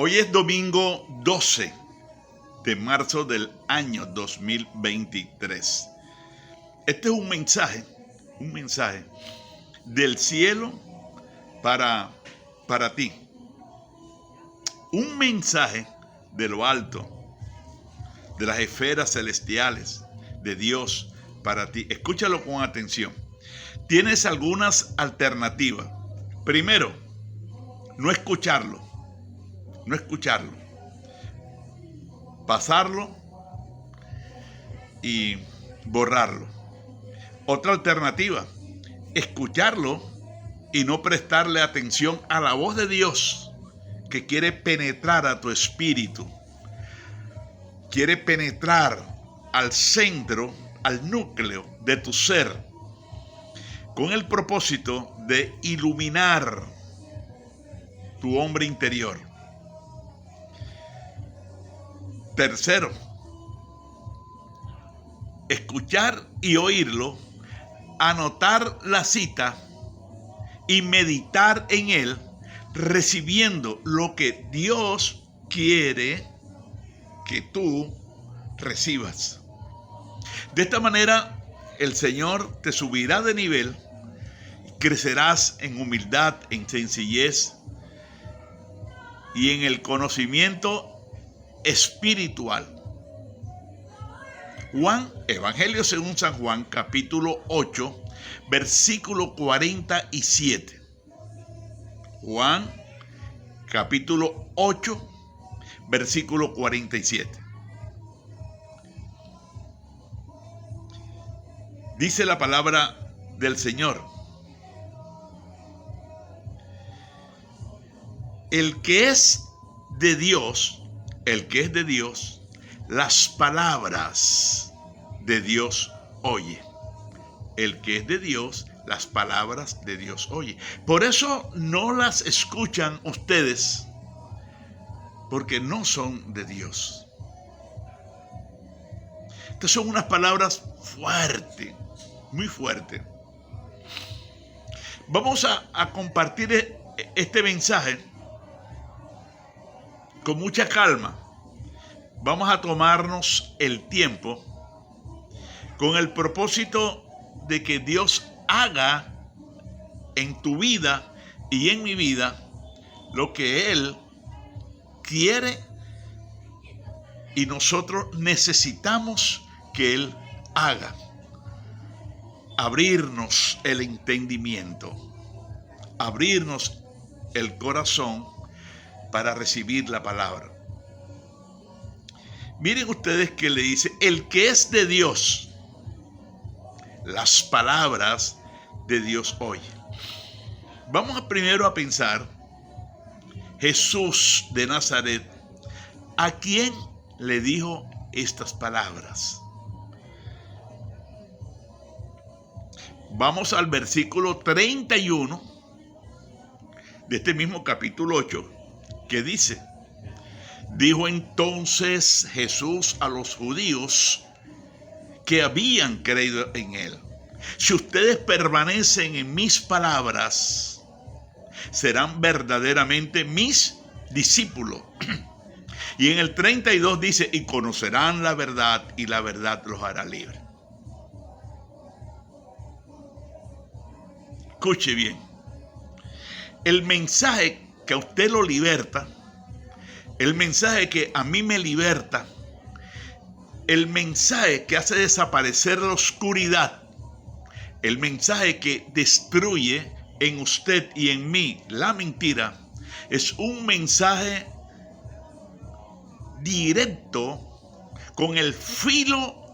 Hoy es domingo 12 de marzo del año 2023. Este es un mensaje del cielo para ti. Un mensaje de lo alto, de las esferas celestiales, de Dios para ti. Escúchalo con atención. Tienes algunas alternativas. Primero, no escucharlo. Pasarlo y borrarlo. Otra alternativa, escucharlo y no prestarle atención a la voz de Dios que quiere penetrar a tu espíritu. Quiere penetrar al centro, al núcleo de tu ser, con el propósito de iluminar tu hombre interior. Tercero, escuchar y oírlo, anotar la cita y meditar en él, recibiendo lo que Dios quiere que tú recibas. De esta manera, el Señor te subirá de nivel, crecerás en humildad, en sencillez y en el conocimiento espiritual. Evangelio según San Juan, capítulo 8, versículo 47. Juan, capítulo 8, versículo 47. Dice la palabra del Señor: el que es de Dios, las palabras de Dios oye. El que es de Dios, las palabras de Dios oye. Por eso no las escuchan ustedes, porque no son de Dios. Estas son unas palabras fuertes, muy fuertes. Vamos a compartir este mensaje con mucha calma. Vamos a tomarnos el tiempo con el propósito de que Dios haga en tu vida y en mi vida lo que Él quiere y nosotros necesitamos que Él haga. Abrirnos el entendimiento, abrirnos el corazón para recibir la palabra. Miren ustedes que le dice: el que es de Dios, las palabras de Dios oye. Vamos primero a pensar, Jesús de Nazaret, ¿a quién le dijo estas palabras? Vamos al versículo 31 de este mismo capítulo 8, que dice: dijo entonces Jesús a los judíos que habían creído en él: si ustedes permanecen en mis palabras, serán verdaderamente mis discípulos. Y en el 32 dice: y conocerán la verdad, y la verdad los hará libres. Escuche bien. El mensaje que a usted lo liberta, el mensaje que a mí me liberta, el mensaje que hace desaparecer la oscuridad, el mensaje que destruye en usted y en mí la mentira, es un mensaje directo con el filo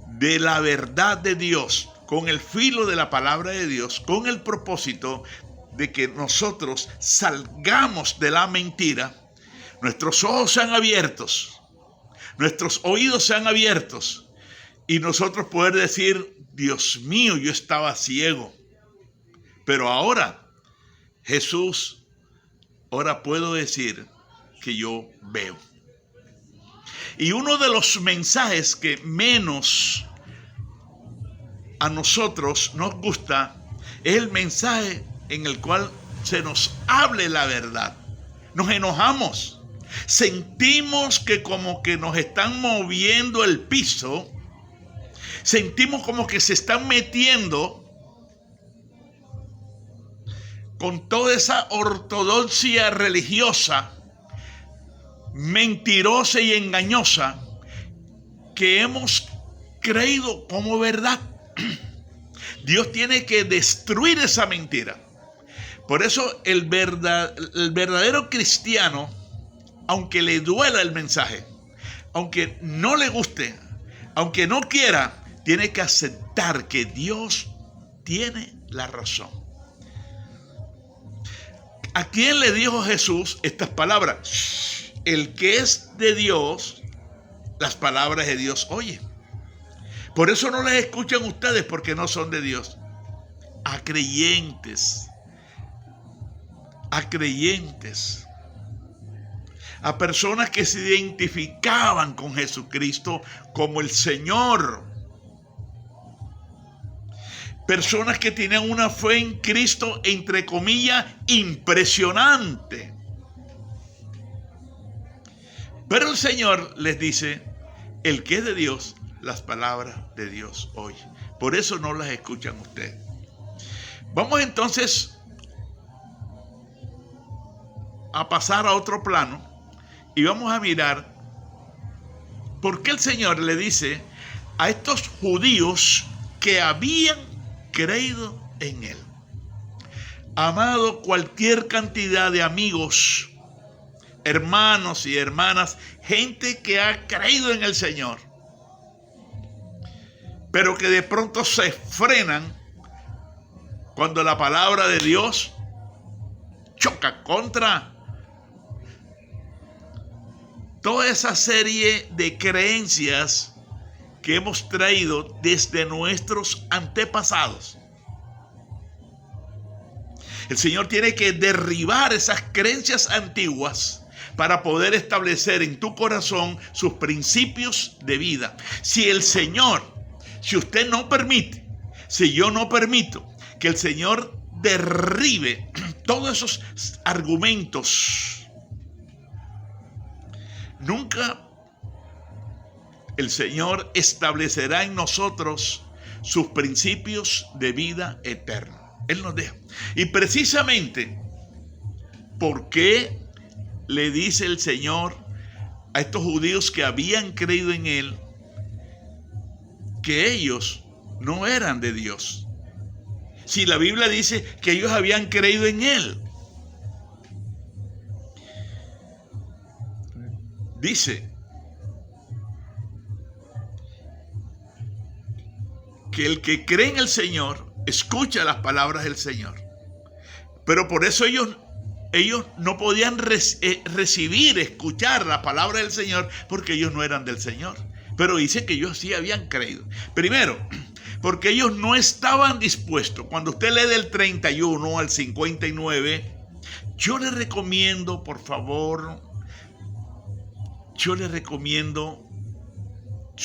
de la verdad de Dios, con el filo de la palabra de Dios, con el propósito de que nosotros salgamos de la mentira, nuestros ojos sean abiertos, nuestros oídos sean abiertos y nosotros poder decir: Dios mío, yo estaba ciego, pero ahora, Jesús, ahora puedo decir que yo veo. Y uno de los mensajes que menos a nosotros nos gusta es el mensaje en el cual se nos hable la verdad. Nos enojamos sentimos que como que nos están moviendo el piso, sentimos como que se están metiendo con toda esa ortodoxia religiosa, mentirosa y engañosa, que hemos creído como verdad. Dios tiene que destruir esa mentira. Por eso el verdadero cristiano, aunque le duela el mensaje, aunque no le guste, aunque no quiera, tiene que aceptar que Dios tiene la razón. ¿A quién le dijo Jesús estas palabras? El que es de Dios, las palabras de Dios oye. Por eso no las escuchan ustedes, porque no son de Dios. A creyentes, a personas que se identificaban con Jesucristo como el Señor. Personas que tenían una fe en Cristo, entre comillas, impresionante. Pero el Señor les dice, el que es de Dios, las palabras de Dios oye. Por eso no las escuchan ustedes. Vamos entonces a pasar a otro plano y vamos a mirar por qué el Señor le dice a estos judíos que habían creído en Él. Amado, cualquier cantidad de amigos, hermanos y hermanas, gente que ha creído en el Señor, pero que de pronto se frenan cuando la palabra de Dios choca contra toda esa serie de creencias que hemos traído desde nuestros antepasados. El Señor tiene que derribar esas creencias antiguas para poder establecer en tu corazón sus principios de vida. Si usted no permite, si yo no permito que el Señor derribe todos esos argumentos, nunca el Señor establecerá en nosotros sus principios de vida eterna. Él nos deja. Y precisamente, ¿por qué le dice el Señor a estos judíos que habían creído en Él que ellos no eran de Dios? Si la Biblia dice que ellos habían creído en Él. Dice que el que cree en el Señor escucha las palabras del Señor. Pero por eso ellos no podían escuchar la palabra del Señor, porque ellos no eran del Señor. Pero dice que ellos sí habían creído. Primero, porque ellos no estaban dispuestos. Cuando usted lee del 31 al 59, yo le recomiendo, por favor, si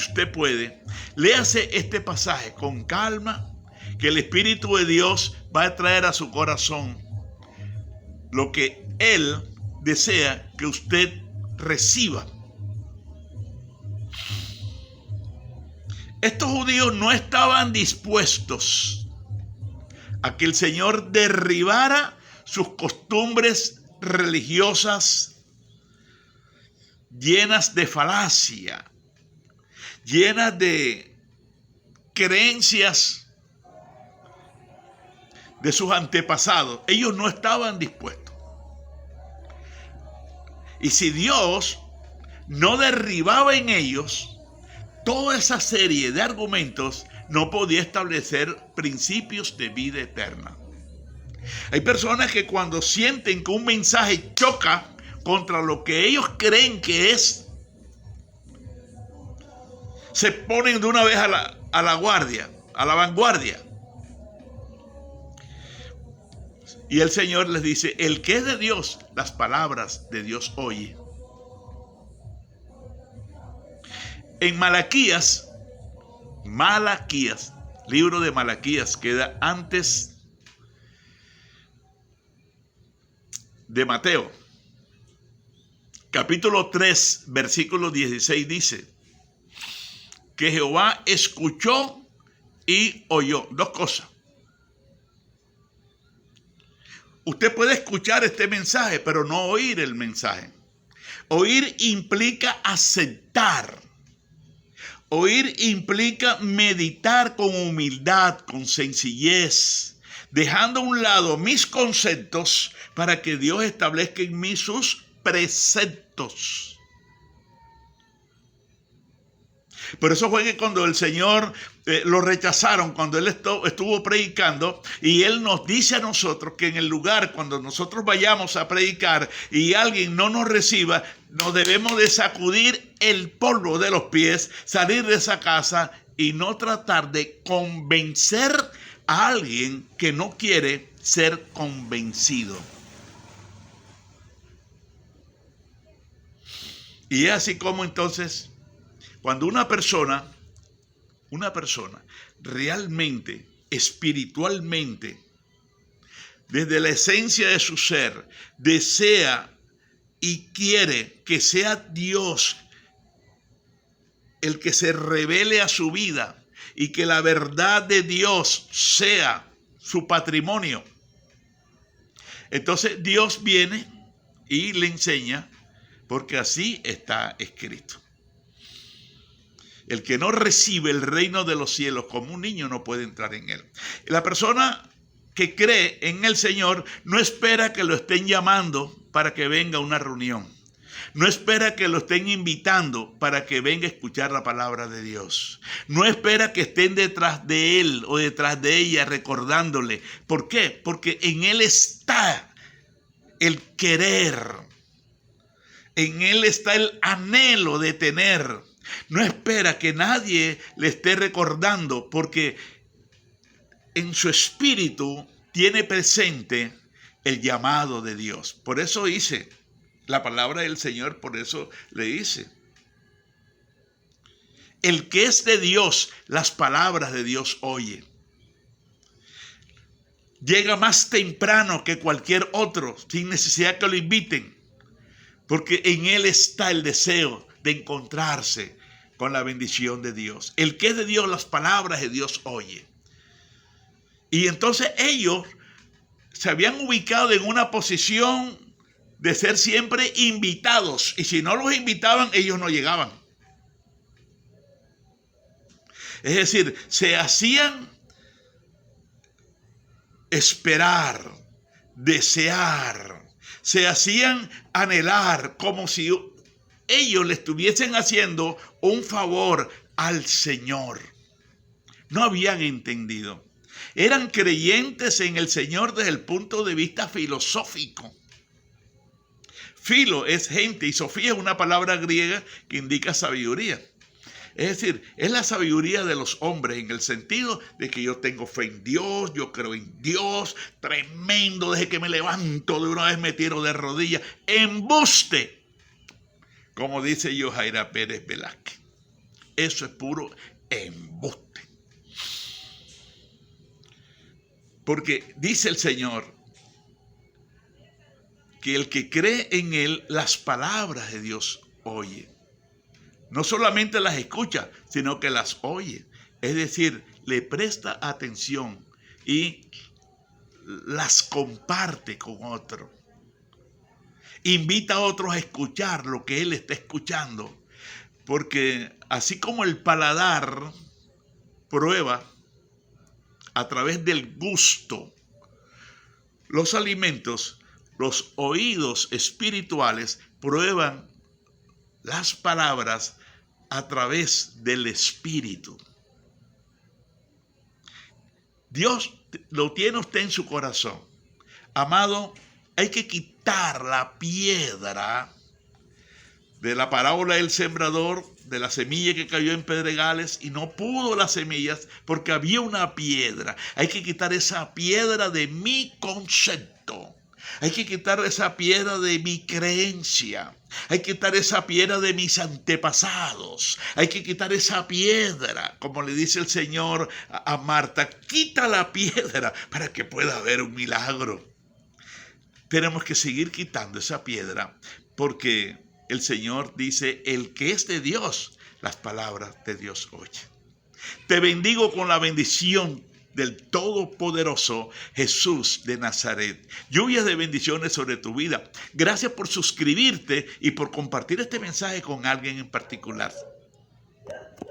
usted puede, léase este pasaje con calma, que el Espíritu de Dios va a traer a su corazón lo que Él desea que usted reciba. Estos judíos no estaban dispuestos a que el Señor derribara sus costumbres religiosas llenas de falacia, llenas de creencias de sus antepasados. Ellos no estaban dispuestos. Y si Dios no derribaba en ellos toda esa serie de argumentos, no podía establecer principios de vida eterna. Hay personas que cuando sienten que un mensaje choca contra lo que ellos creen que es, se ponen de una vez a la guardia, a la vanguardia. Y el Señor les dice, el que es de Dios, las palabras de Dios oye. En Malaquías, libro de Malaquías, queda antes de Mateo. capítulo 3, versículo 16 dice que Jehová escuchó y oyó. Dos cosas. Usted puede escuchar este mensaje, pero no oír el mensaje. Oír implica aceptar. Oír implica meditar con humildad, con sencillez, dejando a un lado mis conceptos para que Dios establezca en mí sus preceptos. Por eso fue que cuando el Señor lo rechazaron, cuando Él estuvo predicando, y Él nos dice a nosotros que en el lugar, cuando nosotros vayamos a predicar y alguien no nos reciba, nos debemos de sacudir el polvo de los pies, salir de esa casa y no tratar de convencer a alguien que no quiere ser convencido. Y es así como entonces, cuando una persona realmente, espiritualmente, desde la esencia de su ser, desea y quiere que sea Dios el que se revele a su vida y que la verdad de Dios sea su patrimonio, entonces Dios viene y le enseña, porque así está escrito. El que no recibe el reino de los cielos como un niño no puede entrar en él. La persona que cree en el Señor no espera que lo estén llamando para que venga a una reunión. No espera que lo estén invitando para que venga a escuchar la palabra de Dios. No espera que estén detrás de él o detrás de ella recordándole. ¿Por qué? Porque en él está el querer. En él está el anhelo de tener. No espera que nadie le esté recordando, porque en su espíritu tiene presente el llamado de Dios. Por eso dice la palabra del Señor, por eso le dice: el que es de Dios, las palabras de Dios oye. Llega más temprano que cualquier otro, sin necesidad que lo inviten, porque en él está el deseo de encontrarse con la bendición de Dios. El que es de Dios, las palabras de Dios oye. Y entonces ellos se habían ubicado en una posición de ser siempre invitados. Y si no los invitaban, ellos no llegaban. Es decir, se hacían esperar, desear, se hacían anhelar, como si ellos le estuviesen haciendo un favor al Señor. No habían entendido. Eran creyentes en el Señor desde el punto de vista filosófico. Filo es gente y sofía es una palabra griega que indica sabiduría. Es decir, es la sabiduría de los hombres en el sentido de que yo tengo fe en Dios, yo creo en Dios, tremendo, desde que me levanto de una vez me tiro de rodillas. ¡Embuste! Como dice Yohaira Pérez Velázquez. Eso es puro embuste. Porque dice el Señor que el que cree en Él, las palabras de Dios oye. No solamente las escucha, sino que las oye. Es decir, le presta atención y las comparte con otro. Invita a otros a escuchar lo que él está escuchando. Porque así como el paladar prueba a través del gusto los alimentos, los oídos espirituales prueban las palabras a través del Espíritu. Dios lo tiene usted en su corazón. Amado, hay que quitar la piedra de la parábola del sembrador, de la semilla que cayó en pedregales y no pudo las semillas porque había una piedra. Hay que quitar esa piedra de mi concepto. Hay que quitar esa piedra de mi creencia. Hay que quitar esa piedra de mis antepasados. Hay que quitar esa piedra, como le dice el Señor a Marta. Quita la piedra para que pueda haber un milagro. Tenemos que seguir quitando esa piedra porque el Señor dice, el que es de Dios, las palabras de Dios oye. Te bendigo con la bendición del Todopoderoso Jesús de Nazaret. Lluvias de bendiciones sobre tu vida. Gracias por suscribirte y por compartir este mensaje con alguien en particular.